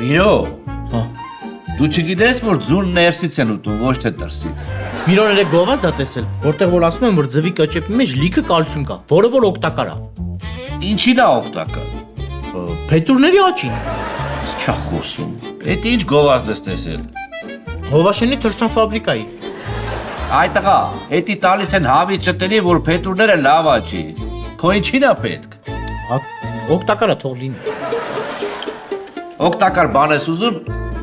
Միրո, Հա։ դու չգիտես, որ ձուն ներսից են ուտում, ոչ թե դրսից։ Միրոն երեք գովաց դա տեսել, որտեղ որ ասում են, որ ձվի կճեպի մեջ լիքը կալցիում կա, որը որ օգտակար է։ Ինչի՞ն է օգտակար։ Փետուրների աճին։ Չա խոսում։ Էդ ինչ գովաց ես տեսել։ Հովաշենի թրջան ֆաբրիկայի։ Այ տղա, էդի տալիս են հավի ճտերի, որ փետուրները լավ աճի։ Քո ինչին է պետք։ Հա, օգտակար է թող լինի։ Օգտակար բան ես ուզում,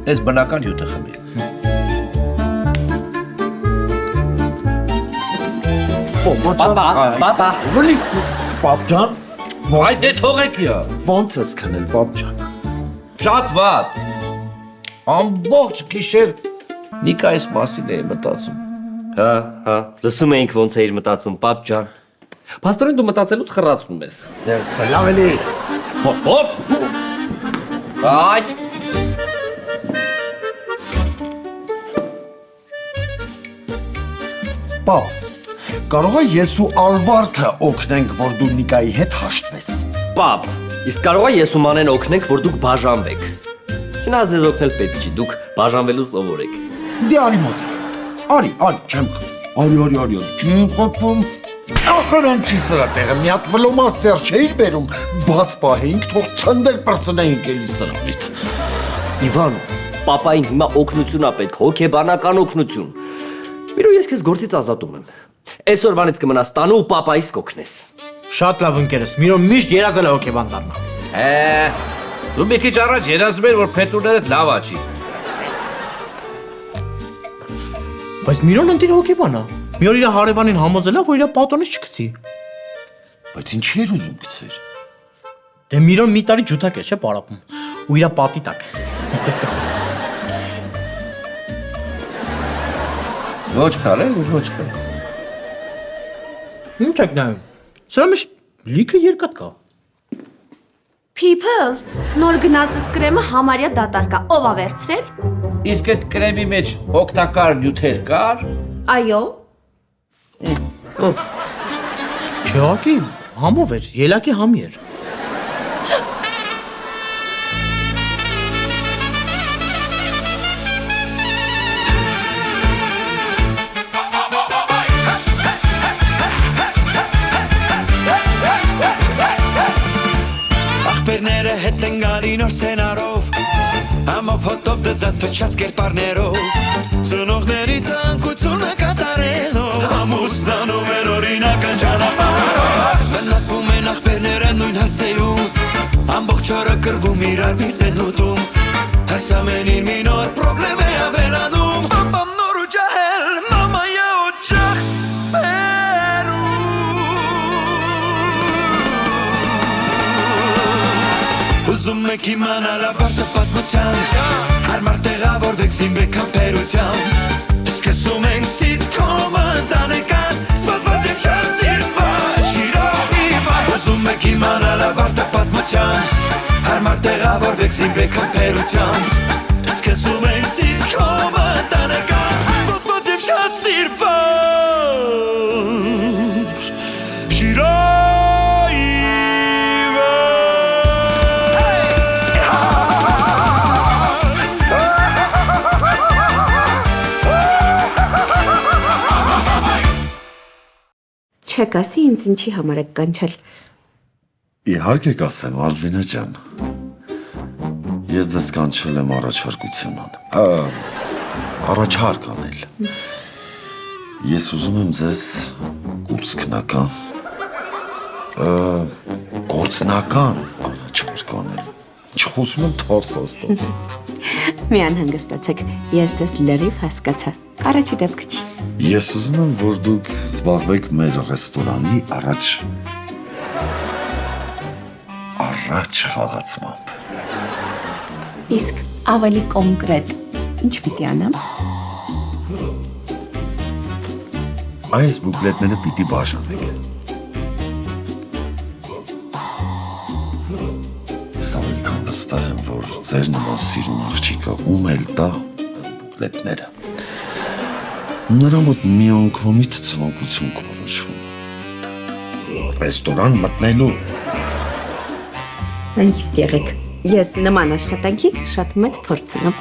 այս բնական հյութը խմի։ Պապա։ Ուրի, պապ ջան, Այ դե թողեք իա։ ոնց ես քնել, պապ ջան։ Շատ վատ։ Ամբողջ գիշեր Նիկա այս մասին էի մտածում։ Հա, լսում էինք ոնց էիր մտածում, պապ ջան։ Փաստորեն դու մտածելուց խռացնում ես։ Լավ էլի։ Հոպ։ Այ Պապ, կարող է ես ու Ալվարդը օգնենք, որ դու Նիկայի հետ հաշտվես։ Պապ, իսկ կարող է ես ու Մանեն օգնենք, որ դուք բաժանվեք։ Չնայած ձեզ օգնել պետք չի, դուք բաժանվելու սովորեք։ Դե արի մոտ։ Արի, չեմ խփում։ Արի, չեմ խփում։ Ախրան չի սրա տեղը, մի հատ վլոմաս ծեր չէիր բերում, բաց պահեինք, թող ցնդել պրծնեինք էլի սրանից։ Իվան, պապային հիմա օգնություն ա պետք, հոգեբանական օգնություն։ Միրո ես քեզ գործից ազատում եմ։ Այսօրվանից կմնաս տանը ու պապայիս կօգնես։ Շատ լավ ընկերս, Միրոն միշտ երազել է հոգեբան դառնալ։ դու մի քիչ առաջ երազում ես, որ փետուրները լավ աճի։ Բայց Միրոն ընտիր հոգեբան է։ Մի օր իր հարևանին համոզել է, որ իր պատոնից չգցի։ Բայց ինչ էր ուզում գցեր։ Դե Միրոն մի տարի ջութակ է, չէ՞ պարապում։ Ու իր պատի տակ։ Ոչ քարել, ոչ քար։ Ինչ եք նայում։ Սրա մեջ լիքը երկաթ կա։ People, նոր գնացած կրեմը համարյա դատարկ է, ով ա վերցրել։ Իսկ այդ կրեմի մեջ օգտակար նյութեր կար։ Այո։ Չեղակի համով էր, ելակի համի էր։ Ախպերները հետ են գալի նոր սենարով Համով հոտով դզած փչած կերպարներով Ծնողների ցանկությունը կատարելով Ամուսնանում են օրինական ճանապարհով Բնատվում են ախպերները նույն հասեյում Ամբողջ օրը կռվում իրար մի սեն ուտում Այս ամենին մի նոր պրոբլեմ է ավելանում Պապամ նոր ու ջահել, մամայա օջախ Ուզում եք իմանալ ապարտը պատմության Հարմար տեղավորվեք զինվեք համբերությամբ Սկսում ենք սիտկոմը ընտանեկան Սպասված և շատ սիրված շիրովիվար Ուզում եք իմանալ ապարտը պատմության Հարմար տեղավորվեք զինվեք համբերությամբ Սկսում ենք սիտկոմը ընտանեկան Սպասված և շատ սիրված Չեք ասի ինձ ինչի համար եք կանչել։ Իհարկե կասեմ, Ալվինա ջան։ Ես ձեզ կանչել եմ առաջարկություն առաջարկ անել։ Ես ուզում եմ ձեզ կուրս քնական գործնական առաջարկ անել։ Ինչ խոսում եմ թարսաստած։ Մի անհանգստացեք, ես ձեզ լրիվ հասկացա։ Առաջի դեպքը չի։ Ես ուզում եմ, որ դուք զբաղվեք մեր ռեստորանի առաջ խաղացմամբ։ Իսկ ավելի կոնկրետ ինչ պիտի անեմ։ Այս բուկլետները պիտի բաժանեք։ Սավիկան վստահ եմ, որ ձեր նման սիրուն աղջիկը ում էլ տա բուկլետները։ Նրա մոտ մի անգամից ցանկություն կորոշվում։ Ռեստորան մտնելու։ Հանգիստ եղեք, Ես նման աշխատանքի շատ մեծ փորձ ունեմ։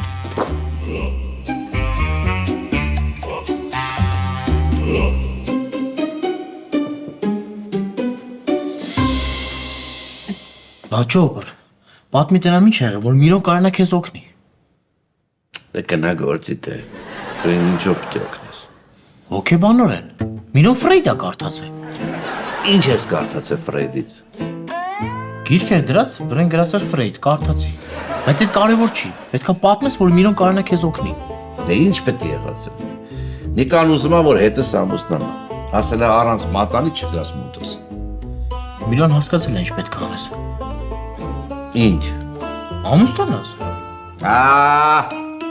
Բաչոբր, պատմի տնամ ինչ եղել, որ Միրոն կարողանա քեզ օգնի։ Դե կնա գործի թե։ Դու ինձ ինչով պիտի օգնես։ Հոգեբանորեն։ Միրոն Ֆրեյդա կարդացել։ Ինչ ես կարդացել Ֆրեյդից։ Գիրքեր դրած, վրան գրած էր Ֆրեյդ, կարդացի։ Բայց այդ կարևոր չի։ Պետքա պատմես, որ Միրոն կարողանա քեզ օգնի։ Դե ինչ պետք է եղածը։ Նիկան ուզում է որ հետս ամուսնանա։ Ասել է առանց մատանի չգաս մոտս։ Միրոն հասկացել է ինչ պետք է անես։ Ինչ։ Ամուսնանաս։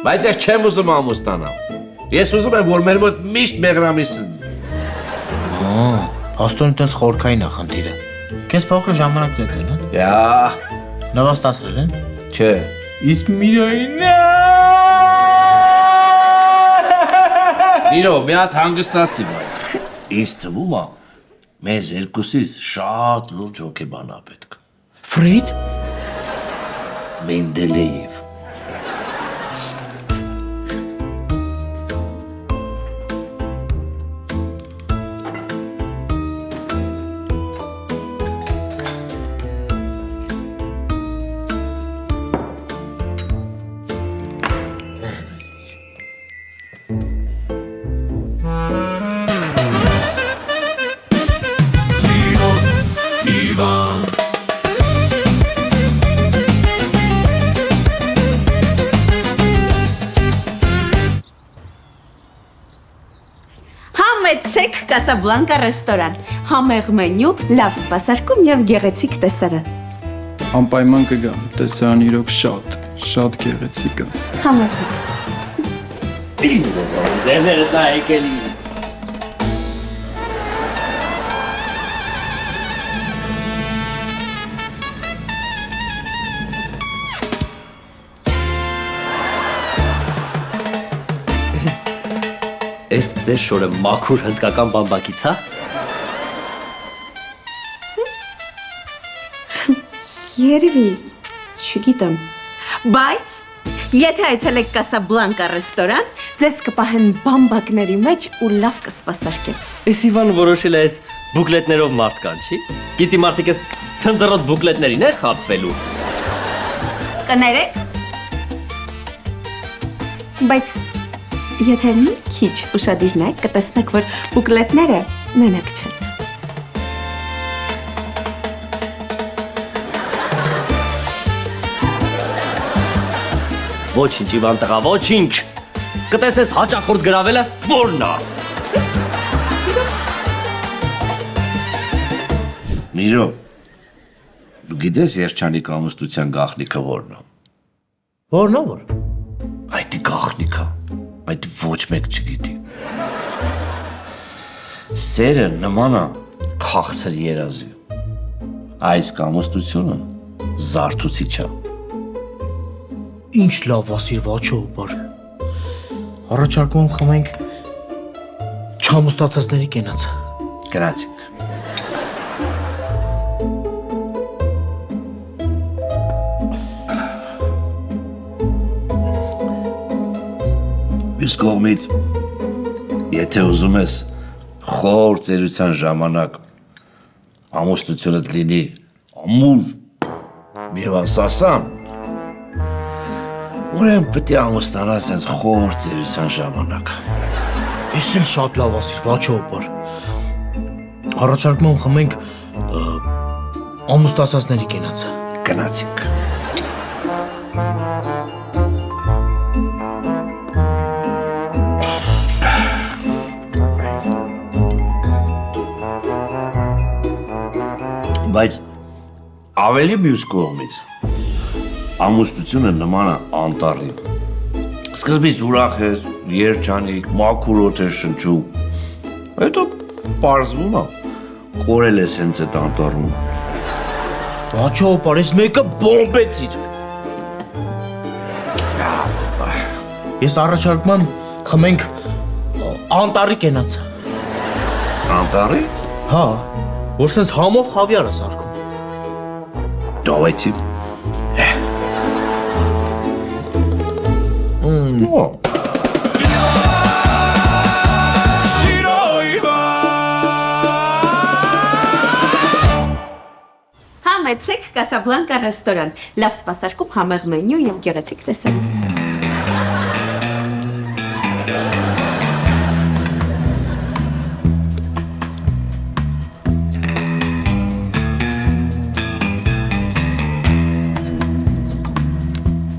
Բայց ես չեմ ուզում ամուսնանալ։ Ես ուզում եմ որ մեր մոտ միշտ մեղրամիս լինի։ Փաստորեն տես խորքային է խնդիրը։ Քեզ փոքր ժամանակ ծեցել են։ Նվաստացրել են։ Չէ։ Իսկ Միրոին։ Միրո, մի հատ հանգստացի բայց։ Ինձ թվում է մեզ երկուսից շատ լուրջ հոգեբան է պետք։ Ֆրեյդ։ Մենդելեև։ Համեցեք Կասաբլանկա ռեստորան։ Համեղ մենյու, լավ սպասարկում եւ գեղեցիկ տեսարան։ Անպայման կգամ, տեսարան իրոք շատ գեղեցիկ է։ Համեցեք։ Դերները դա եկելի։ Էս ձեր շորը մաքուր հնդկական բամբակից, հա? Երևի, չգիտեմ։ Բայց եթե այցելեք Կասաբլանկա ռեստորան, ձեզ կպահեն բամբակների մեջ ու լավ կսպասարկեն։ Էս Իվան որոշել է այս բուկլետներով մարդկան, չի? Գիտի մարդիկ էս թնձռոտ բուկլետներին է խաբվելու։ Կներեք։ Բայց եթե մի քիչ ուշադիր նայեք, կտեսնեք, որ բուկլետները մենակ չեն։ Ոչինչ, Իվան տղա, ոչինչ։ Կտեսնես հաճախորդ գրավելը որն է։ Միրո, դու գիտես երջանիկ ամուսնության գաղտնիքը որն է։ Որն է որ։ Այդ գաղտնիքը, այդ ոչ մեկ չգիտի։ Սերը նման է քաղցր երազի։ Այս կամստությունը զարթուցիչ է։ Ինչ լավ ասիր Վաչոբար։ Առաջարկում եմ խմենք չամոստացածների կենաց։ Գնացինք։ Մյուս կողմից, եթե ուզում ես խոր ծերության ժամանակ ամուսնությունդ լինի ամուր և ասասան, ուրեմն պետք է ամուսնանաս հենց խոր ծերության ժամանակ։ Ես էլ շատ լավ ասիր Վաչոբար։ Առաջարկում եմ խմենք ամոստացածների կենաց։ Գնացինք։ Բայց ավելի մյուս կողմից ամուսնությունը նման է անտառի։ Սկզբից ուրախ ես, երջանիկ, մաքուր օդ ես շնչում։ Հետո պարզվում է, կորել ես հենց այդ անտառում։ Վաչոբար, ես մեկը բոմբեցիր։ Ես առաջարկում եմ խմենք անտառի կենաց։ Անտառի։ Հա, որ սենց համով խավիար է սարքում։ Դավայցի։ Համեցեք Կասաբլանկա ռեստորան։ Լավ սպասարկում, համեղ մենյու եւ գեղեցիկ տեսարան։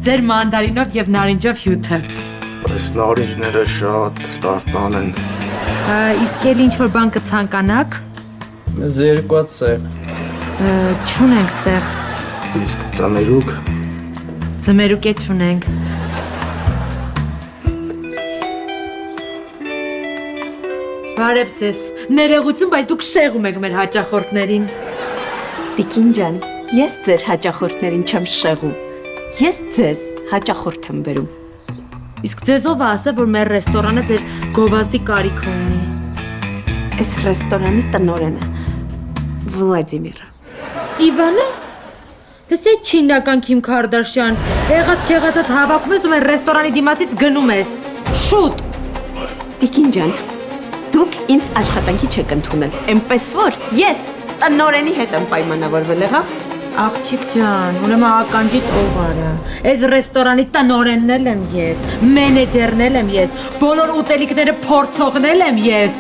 Ձեր մանդարինով եւ նարինջով հյութը։ Այս նարինջները շատ լավ բան են։ Իսկ էլ ինչ որ բան կցանկանաք։ Մեզ երկուած սեղ։ Չունենք սեղ։ Իսկ ծաներուկ Ձմերուկ է չունենք։ Բարև ձեզ։ Ներողություն, բայց դուք շեղում եք մեր հաճախորդներին։ Տիկին ջան, ես ձեր հաճախորդներին չեմ շեղում։ Ես ձեզ հաճախորդ եմ բերում։ Իսկ ձեզ ով ասա, որ մեր ռեստորանը ձեր գովազդի կարիքը ունի։ Այս ռեստորանի տնօրենը Վլադիմիրը։ Իվանը։ Ես է չինական Քիմ Քարդաշյան։ Եղած չեղածդ հավաքում ես ու մեր ռեստորանի դիմացից գնում ես։ Շուտ։ Տիկին ջան, դուք ինձ աշխատանքի չեք ընդունել։ Էնպես որ ես տնօրենի հետ եմ պայմանավորվել եղավ։ Աղջիկ ջան, ուրեմն ականջիդ օղարը։ Այս ռեստորանի տնօրենն էլ եմ ես, մենեջերն էլ եմ ես, բոլոր ուտելիքները փորձողն էլ եմ ես։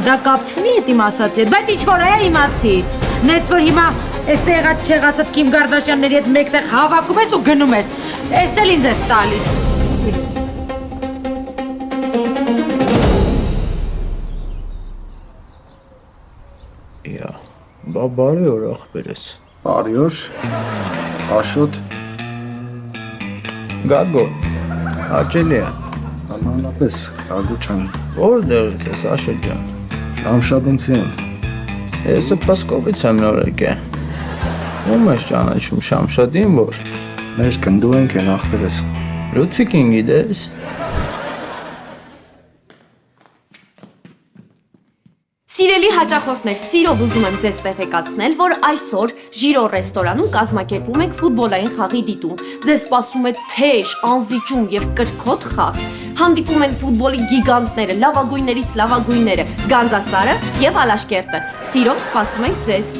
Դա կապ չունի այդ իմ ասացի հետ, բայց ինչ որ է իմացի։ Նենց որ հիմա այս եղած չեղածդ Քիմ Կարդաշյանների հետ մեկտեղ հավաքում ես ու գնում ես։ Էս էլ ինձ է տալիս։ Իա, բարի օր ախպերես։ Բարի օր։ Աշոտ, Գագո, հաճելի է։ անհանրապես Գագո չեմ։ Որտեղից ես Աշոտ ջան։ Շամշադինցի եմ։ Ես Պասկովից եմ նոր եկել։ Ում ես ճանաչում Շամշադին որ։ Մեր կնդու ենք են ախպերես։ Լուդվիգին գիտես։ Սիրելի հաճախորդներ, սիրով ուզում եմ ձեզ տեղեկացնել, որ այսօր Ժիրո ռեստորանում կազմակերպում ենք ֆուտբոլային խաղի դիտում։ Ձեզ սպասում է թեժ, անզիջում եւ կրքոտ խաղ։ Հանդիպում են ֆուտբոլի գիգանտները, լավագույններից լավագույնները, Գանձասարը եւ Ալաշկերտը։ Սիրով սպասում ենք ձեզ։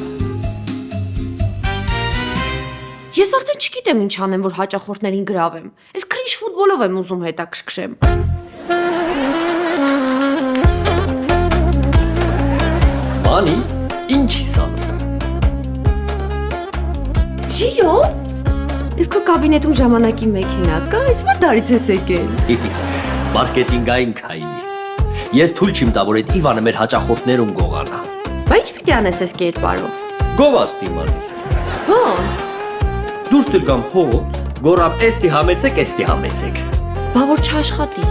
Ես արդեն չգիտեմ ինչ անեմ, որ հաճախորդներին գրավեմ։ Իսկ քրիշ ֆուտբոլով եմ ուզում հետաքրքրեմ։ Անի, ինչ ես անում։ Ժիրո։ Իսկ քո կաբինետում ժամանակի մեքենա կա, այս որ դարից ես եկել։ Մարքեթինգային քայլի։ Ես թույլ չիմ տա, որ այդ Իվանը մեր հաճախորդներուն գողանա։ Բա ինչ պիտի անես այս կերպարով։ Գովազդ դիմանի։ Ոնց։ Դուրս դեր կամ փողոց, գորավ էստի համեցեք, էստի համեցեք։ Բա որ չաշխատի։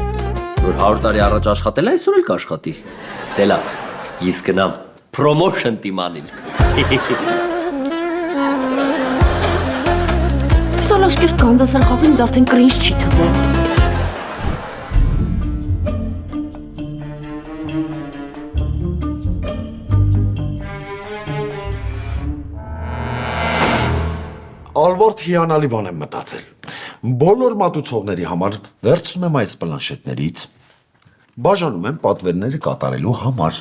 Որ 100 տարի առաջ աշխատել է, այսօր էլ կաշխատի։ Դե լավ, ես գնամ promotion դիմանիլ։ Սալաշկերտ Գանձասար խաղին ինձ արդեն կրինջ չի թվում։ Ալվորդ հիանալի բան եմ մտածել։ Բոլոր մատուցողների համար վերցնում եմ այս պլանշետներից, բաժանում եմ պատվերները կատարելու համար։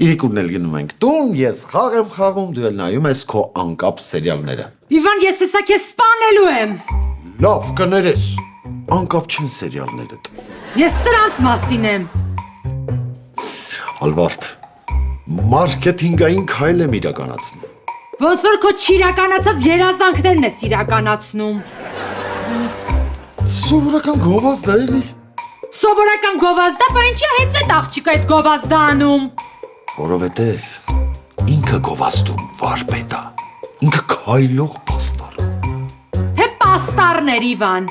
Իրիկուրն էլ գնում ենք տուն, ես խաղ եմ խաղում, դու էլ նայում ես քո անկապ սերիալները։ Իվան, ես հեսա քեզ սպանելու եմ։ Լավ, կներես։ Անկապ չեն սերիալներդ։ Ես սրանց մասին եմ։ Ալվարդ, մարքեթինգային քայլ եմ իրականացնում։ Ոնց որ քո չիրականացած երազանքներն ես իրականացնում։ Սովորական գովազդ է էլի։ Սովորական գովազդա, բա ինչի հենց այդ աղջիկը այդ գովազդը անում։ Որովհետև ինքը գովազդում վարպետ է։ Ինքը քայլող պաստառ։ Թե պաստառներ, Իվան։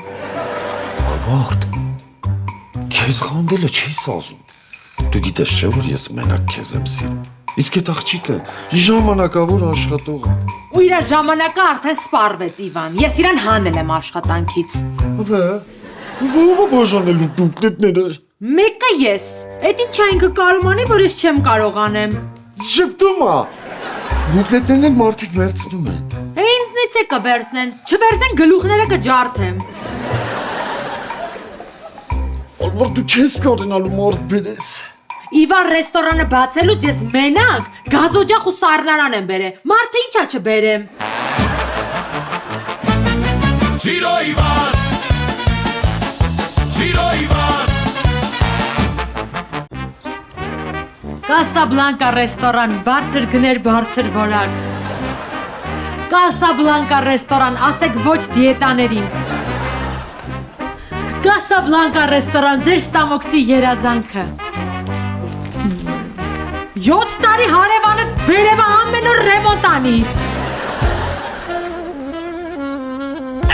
Ալվարդ, քեզ խանդելը չի սազում։ Դու գիտես չէ, որ ես մենակ քեզ եմ սիրում։ Իսկ այդ աղջիկը ժամանակավոր աշխատող է։ Ու իր ժամանակը արդեն սպառվեց, Իվան։ Ես իրան հանել եմ աշխատանքից։ Ո՞վ բաժանելու բուկլետները։ Մեկը ես։ Էդ ինչ այնքը կարում անի, որ ես չեմ կարող անեմ։ Շփտում է։ Բուկլետներն մարդիկ վերցնում են։ Ինձնից է կվերցնեն, չվերցնեն գլուխները կջարդեմ։ որ դու չես կարենալու մարդ բերես։ Իվան ռեստորանը բացելուց ես մենակ գազօջախ ու սառնարան եմ բերել։ Մարդը ինչա չբերեմ։ Giro Ivan Giro Ivan Կասաբլանկա ռեստորան, բարձր գներ, բարձր որակ։ Կասաբլանկա ռեստորան, ասեք ոչ դիետաներին։ Կասաբլանկա ռեստորան, ձեր ստամոքսի երազանքը։ 7 տարի հարևանը վերևը ամեն օր ռեմոնտ անի։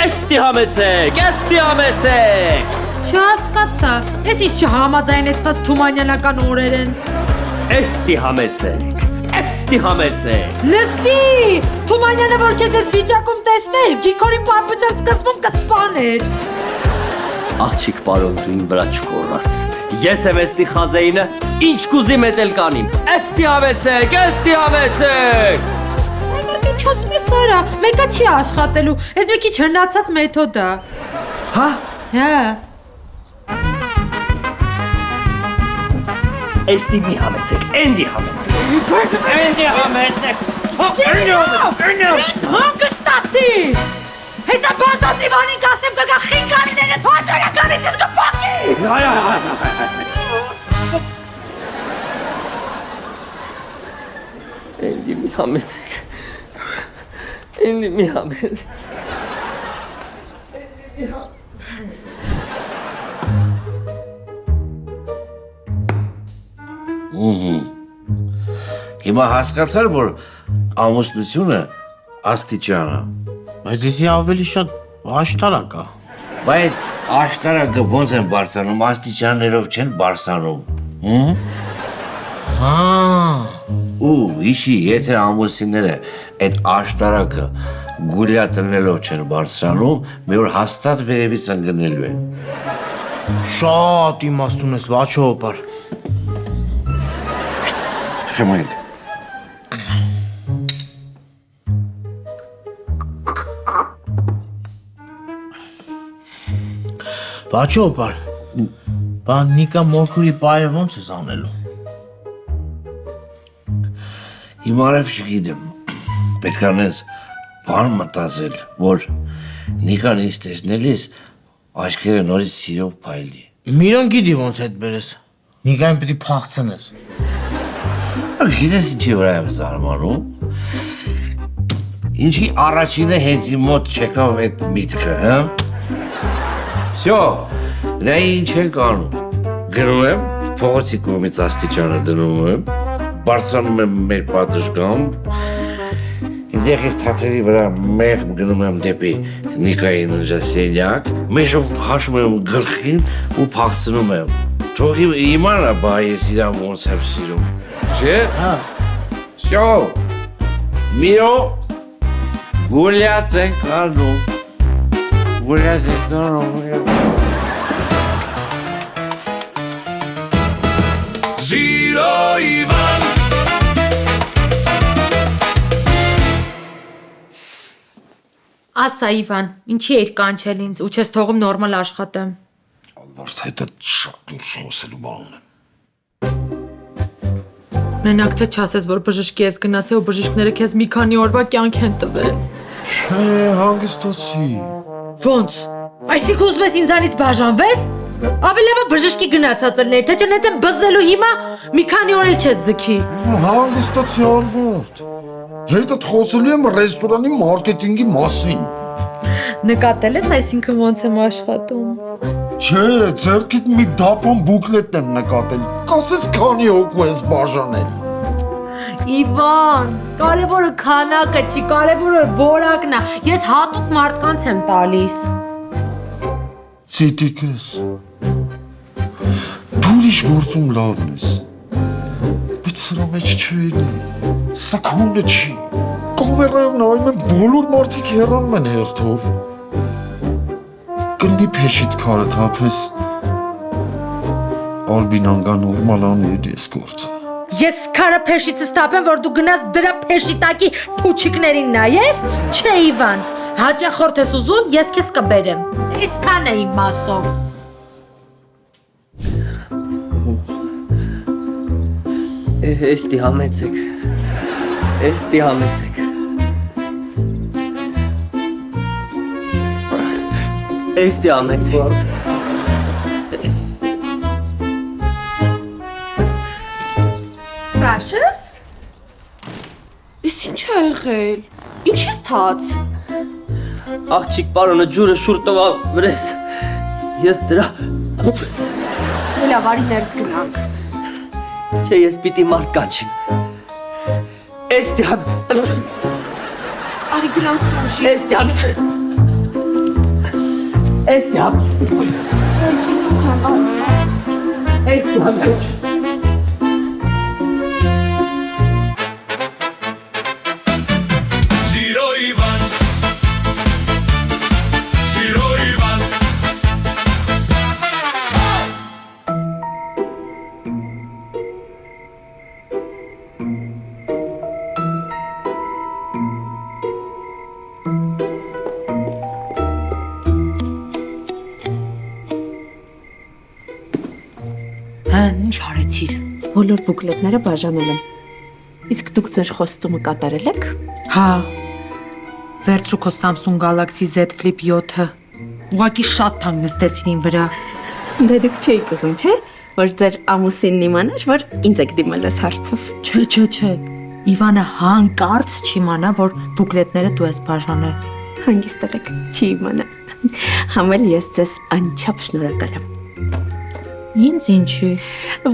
Էստի համեցեք։ Չհասկացա, ես ինչ չհամաձայնեցված թումանյանական օրեր են։ Էստի համեցեք։ Լսի, Թումանյանը որ քեզ ես վիճակում տեսներ, Գիգորի պապության սկզբում կսպաներ։ Աղջիկ պարոն դու իմ վրա չկորաս։ Ես եմ էստի խազեինը, ինչ կուզի մետել կանիմ։ Էստի համեցեք։ Այնօր ինչ ասում ես արա, մեկը չի աշխատելու, ես մի քիչ հնացած մեթոդ է։ Հա։ Հա։ Էստի մի համեցեք, էնդի համեցեք։ Հանգստացի։ Հեսա բազած Իվանին կասեմ կգա խինկանիները թոաճարականից ես կփակի։ Էնդի մի համեցեք։ Հիմա հասկացար, որ ամուսնությունը աստիճան է։ Բայց եսի ավելի շատ աշտարակ է։ Բայց աշտարակը ոնց են բարձրանում, աստիճաններով չեն բարձրանում։ Հա։ Ու իշի, եթե ամուսինները այդ աշտարակը գուլյա տնելով չեն բարձրանում, մի օր հաստատ վերևից ընկնելու են։ Շատ իմաստուն ես, վաչոպար։ Խմենք։ Վաչոպար։ Բան Նիկա մորքուրի պայրը ոնց ես անելու։ Հիմա արև չգիտեմ, պետք անես բան մտածել, որ Նիկան ինձ տեսնելիս աչքերը նորից սիրով փայլի։ Միրոն գիտի ոնց հետ բերես։ Նիկային պիտի փախցնես։ Գիտես ինչի վրա եմ զարմանում։ Ինչի առաջինը հենց իմ մոտ չեկավ այդ միտքը, հա։ Всё, նա ինչ ենք անում։ Գնում եմ, փողոցի կողմից աստիճանը դնում եմ, բարձրանում եմ մեր պատշգամբ, ինձ ես թաթերի վրա մեղմ գնում եմ դեպի Նիկայի ննջասենյակ, մեջով խաշում եմ գլխին ու փախցնում եմ։ Թող իմանա, բա ես իրան ոնց եմ սիրում։ Չէ՞։ Հա։ Всё։ Միրո գուլյաց ենք անում։ Գուլյաց ենք անում։ Giro Ivan Ասա Իվան, ինչի էր կանչել ինձ ու չես թողում նորմալ աշխատեմ։ Որդ հետը շատ դուրս խոսելու բանն եմ։ Մենակ թե չասես, որ բժշկի ես գնացել ու բժիշկները քեզ մի քանի օրվա կյանք են տվել։ Չէ, հանգստացի։ Ոնց։ Այսինքն ուզում ես ինձանից բաժանվես։ Ավելի լավ է բժշկի գնացած ելներ, թե չնայած եմ բզելու հիմա մի քանի օր էլ չես ձգի։ Հանգստացի Արվարդ։ Հետդ խոսելու եմ ռեստորանի մարքեթինգի մասին։ Նկատել ես այսինքն ոնց եմ աշխատում։ Չէ, ձերքիդ մի դապոն բուկլետ եմ նկատել։ Կասես քանի հոգու ես բաժանել։ Իվան, կարևորը քանակը չի, կարևորը որակն է։ Ես հատուկ մարդկանց եմ տալիս։ Ցիտիկես։ Դու ուրիշ գործում լավն ես։ Բայց սրա մեջ չելի։ Սակունը չի։ Կամերայով նայում եմ բոլոր մարդիկ հեռանում են հերթով։ Կլնի փեշիտ քարը թափես։ Ալբինանգա նորմալ աներ ես գործը։ Ես քարը փեշիցս թափեմ, որ դու գնաս դրա փեշիտակի փուչիկներին նայես։ Չէ Իվան, հաճախորդ ես ուզում, ես քեզ կբերեմ։ Այսքան է իմ մասով։ Էստի համեցեք։ Էստի համեցեք։ Էստի համեցեք։ Ռաշես։ Իսկ ինչ է եղել։ Ինչ ես թաց։ Աղջիկ պարոնը ջուրը շուր տվա վրես։ Ես դրա Լավ, արի ներս գնանք։ Չէ, ես պիտի մարդ կանչիմ։ Էստի համ։ Արի գնանք ուժի։ Էստի համ։ Էստի համ։ Էստի համ։ Շիրո Իվան Շիրո Իվան Ինչ արեցիր։ Բոլոր բուկլետները բաժանել եմ։ Իսկ դուք ձեր խոստումը կատարել եք։ Հա։ Վերջու քո Samsung Galaxy Z Flip 7-ը։ Ուղղակի շատ թանկ նստեցին ին վրա։ Դե դուք չէիք ուզում, չէ՞, որ ձեր ամուսինն իմանար, որ ինձ եք դիմել այս հարցով։ Չէ։ Իվանը հանկարծ չիմանա, որ բուկլետները դու ես բաժանել։ Հանգիստ եղեք, չի իմանա։ Համել ես ձեզ անչափ շնորհակալ եմ։ Ինձ ինչի։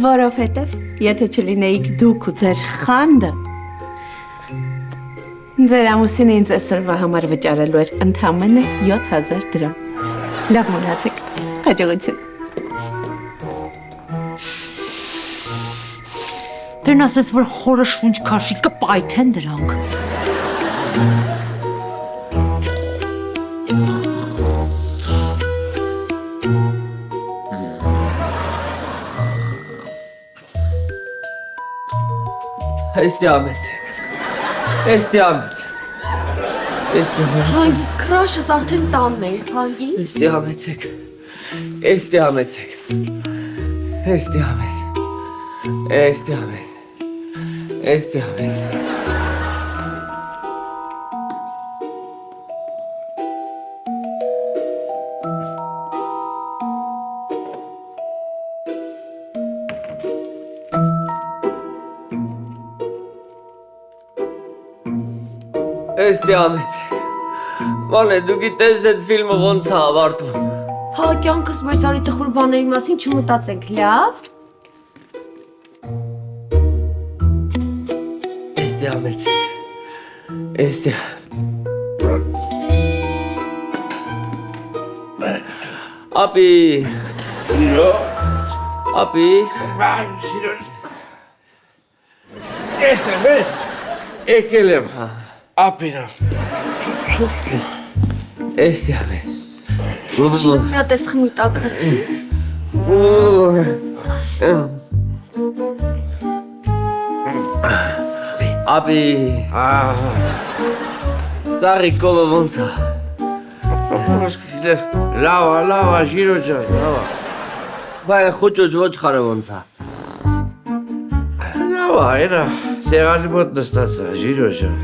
Որովհետև եթե չլինեիք դուք ու ձեր խանդը, ձեր ամուսինը ինձ այսօրվա համար վճարելու էր ընդամենը 7000 դրամ։ Լավ մնացեք, հաջողություն։ Դրն ասես, որ խորը շունչ քաշի կպայթեն դրանք։ Էստի համեցեք։ Էստի համեցեք։ Էստի համեցեք։ Հանգիստ քրաշս արդեն տանն է, հանգիստ։ Էստի համեցեք։ Էստի համեցեք։ Էստի համեցեք։ Էստի համեցեք։ Էստի համեցեք։ Էստի համեցեք։ Մանե, դու գիտես այդ ֆիլմը ոնց է ավարտվում։ Հա, կյանքս բայց արի տխուր բաների մասին չմտածենք, լավ։ Էստի համեցեք։ Էստի։ Ապի։ Ապի։ Ես եմ, եկել եմ, ապինա։ Էստի համեցեք։ Շիրո մի հատ ես խմի տաքացի։ Ապի։ Ծառիկովը ոնց է։ Լավա, Շիրո ջան, լավա։ Բայ խոճոջ ոչ խարը ոնց է։ Լավա, այնա, սեղանի մոտ նստած է, Շիրո ջան։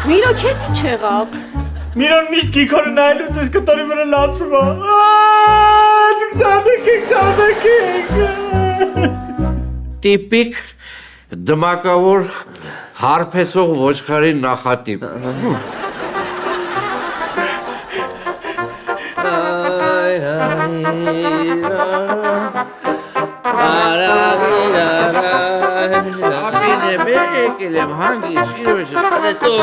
Միրո, քեզ ինչ եղավ։ Միրոն միշտ գիքորը նայելուց ես կտորի վրա լացում է։ Դուք Տիպիկ դմակավոր հարփեսող ոչխարի նախատիպ։ Ապին եմ, եկել եմ, հանգի, Շիրո ջան։ Դե դու